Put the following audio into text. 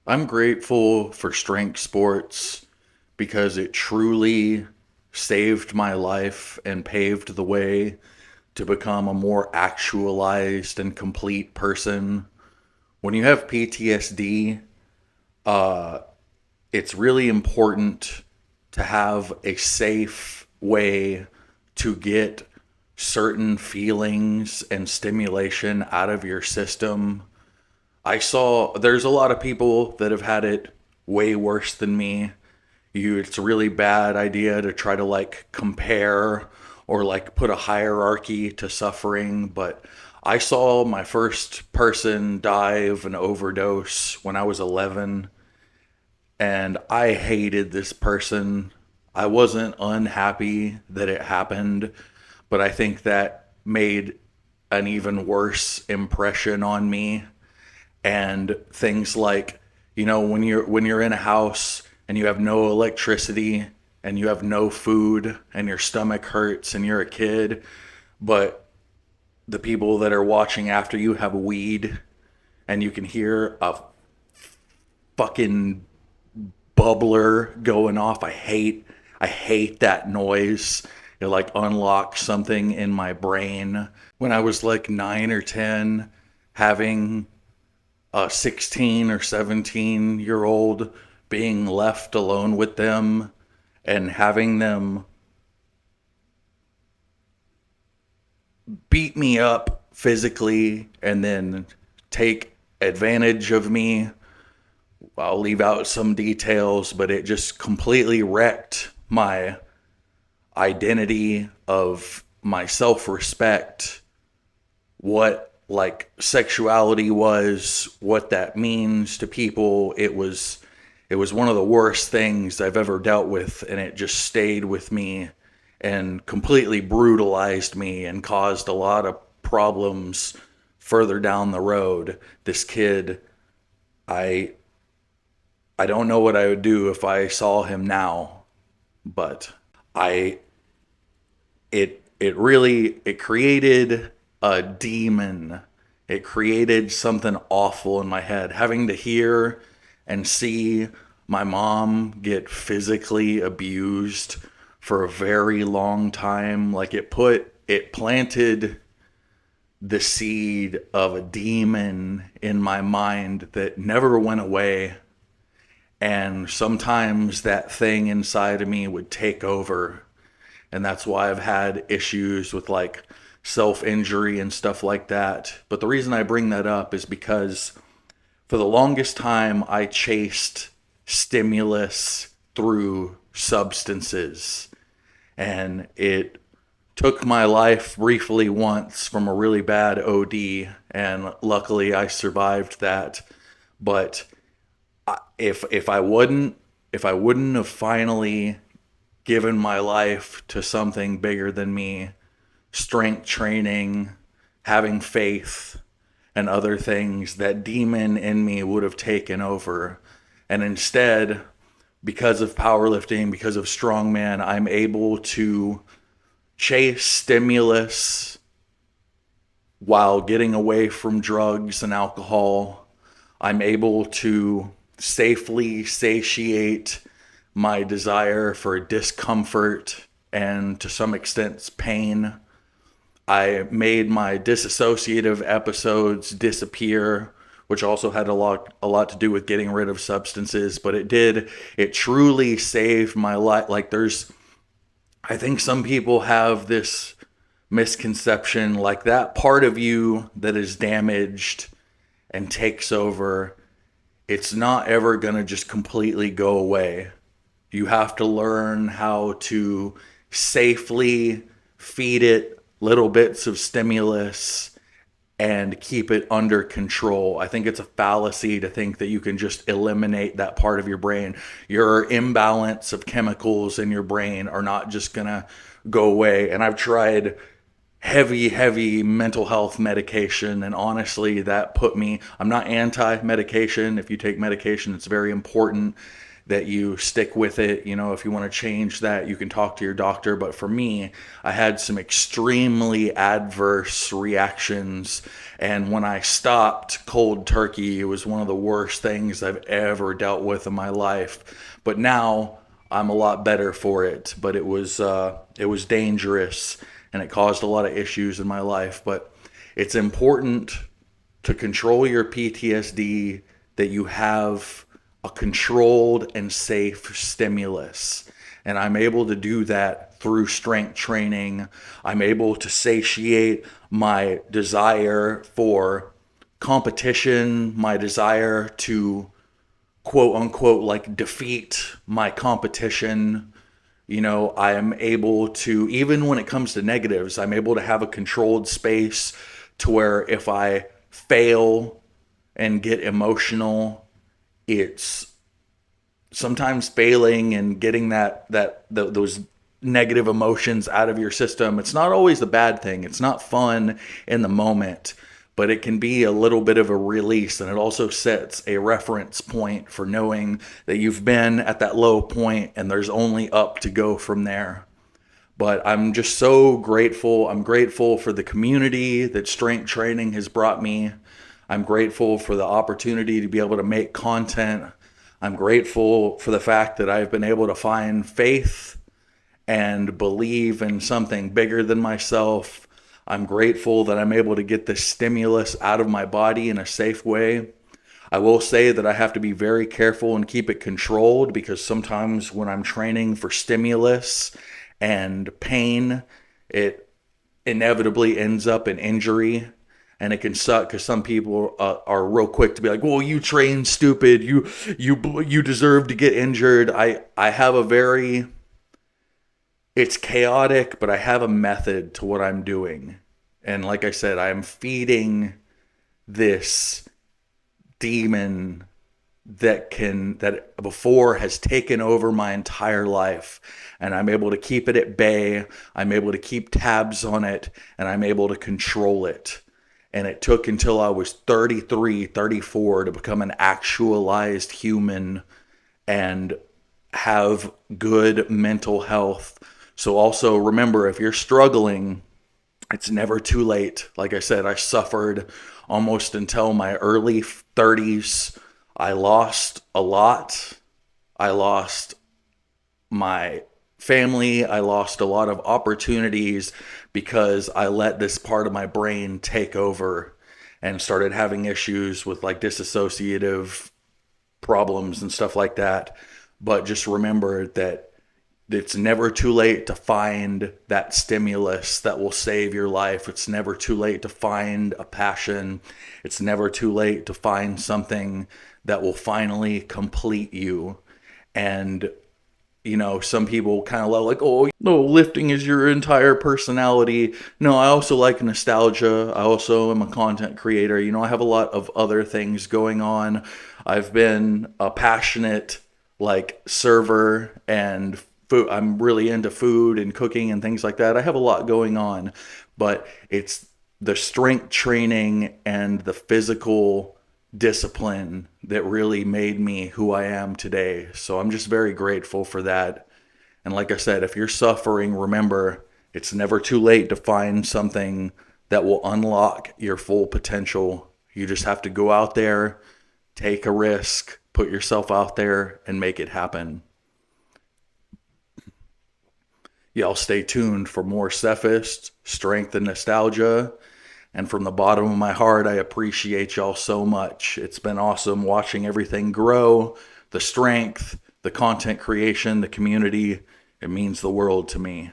I'm grateful for strength sports because it truly saved my life and paved the way to become a more actualized and complete person. When you have PTSD, it's really important to have a safe way to get certain feelings and stimulation out of your system. I saw there's a lot of people that have had it way worse than me. It's a really bad idea to try to like compare or like put a hierarchy to suffering, but I saw my first person die of an overdose when I was 11, and I hated this person. I wasn't unhappy that it happened, but I think that made an even worse impression on me. And things like, when you're in a house and you have no electricity and you have no food and your stomach hurts and you're a kid, but the people that are watching after you have weed, and you can hear a fucking bubbler going off. I hate that noise. It like unlocks something in my brain. When I was like 9 or 10, having a 16 or 17-year-old being left alone with them and having them beat me up physically and then take advantage of me. I'll leave out some details, but it just completely wrecked my identity of my self respect, what like sexuality was, what that means to people. It was one of the worst things I've ever dealt with, and it just stayed with me and completely brutalized me and caused a lot of problems further down the road. This kid, I I don't know what I would do if I saw him now, but I it created a demon. It created something awful in my head. Having to hear and see my mom get physically abused for a very long time, like it planted the seed of a demon in my mind that never went away. And sometimes that thing inside of me would take over, and that's why I've had issues with like self injury and stuff like that. But the reason I bring that up is because for the longest time I chased stimulus through substances, and it took my life briefly once from a really bad OD, and luckily I survived that. But if I wouldn't have finally given my life to something bigger than me, strength training, having faith, and other things, that demon in me would have taken over. And instead, because of powerlifting, because of strongman, I'm able to chase stimulus while getting away from drugs and alcohol. I'm able to safely satiate my desire for discomfort and to some extent pain. I made my disassociative episodes disappear, which also had a lot to do with getting rid of substances, but it truly saved my life. Like I think some people have this misconception like that part of you that is damaged and takes over, it's not ever going to just completely go away. You have to learn how to safely feed it little bits of stimulus and keep it under control. I think it's a fallacy to think that you can just eliminate that part of your brain. Your imbalance of chemicals in your brain are not just going to go away. And I've tried heavy mental health medication, and honestly, that put me, I'm not anti medication. If you take medication, it's very important. that you stick with it. You know, if you want to change that, you can talk to your doctor. But for me, I had some extremely adverse reactions. And when I stopped cold turkey, it was one of the worst things I've ever dealt with in my life. But now I'm a lot better for it. But it was dangerous, and it caused a lot of issues in my life. But it's important to control your PTSD, that you have a controlled and safe stimulus. And I'm able to do that through strength training. I'm able to satiate my desire for competition, my desire to quote unquote like defeat my competition. You know, I am able to, even when it comes to negatives, I'm able to have a controlled space to where if I fail and get emotional, it's sometimes failing and getting those negative emotions out of your system. It's not always a bad thing. It's not fun in the moment, but it can be a little bit of a release, and it also sets a reference point for knowing that you've been at that low point and there's only up to go from there. But I'm just so grateful. I'm grateful for the community that strength training has brought me. I'm grateful for the opportunity to be able to make content. I'm grateful for the fact that I've been able to find faith and believe in something bigger than myself. I'm grateful that I'm able to get this stimulus out of my body in a safe way. I will say that I have to be very careful and keep it controlled, because sometimes when I'm training for stimulus and pain, it inevitably ends up in injury. And it can suck because some people are real quick to be like, "Well, you train stupid. You deserve to get injured." I have a very, it's chaotic, but I have a method to what I'm doing. And like I said, I am feeding this demon that before has taken over my entire life, and I'm able to keep it at bay. I'm able to keep tabs on it, and I'm able to control it. And it took until I was 33, 34 to become an actualized human and have good mental health. So also remember, if you're struggling, it's never too late. Like I said, I suffered almost until my early 30s. I lost a lot. I lost my family. I lost a lot of opportunities because I let this part of my brain take over and started having issues with like dissociative problems and stuff like that. But just remember that it's never too late to find that stimulus that will save your life. It's never too late to find a passion. It's never too late to find something that will finally complete you. And you know, some people kind of like, oh, no, lifting is your entire personality. No, I also like nostalgia. I also am a content creator. You know, I have a lot of other things going on. I've been a passionate like server and food. I'm really into food and cooking and things like that. I have a lot going on, but it's the strength training and the physical discipline that really made me who I am today. So I'm just very grateful for that. And like I said, if you're suffering, remember, it's never too late to find something that will unlock your full potential. You just have to go out there, take a risk, put yourself out there, and make it happen. Y'all stay tuned for more Cephist, Strength and Nostalgia. And from the bottom of my heart, I appreciate y'all so much. It's been awesome watching everything grow, the strength, the content creation, the community. It means the world to me.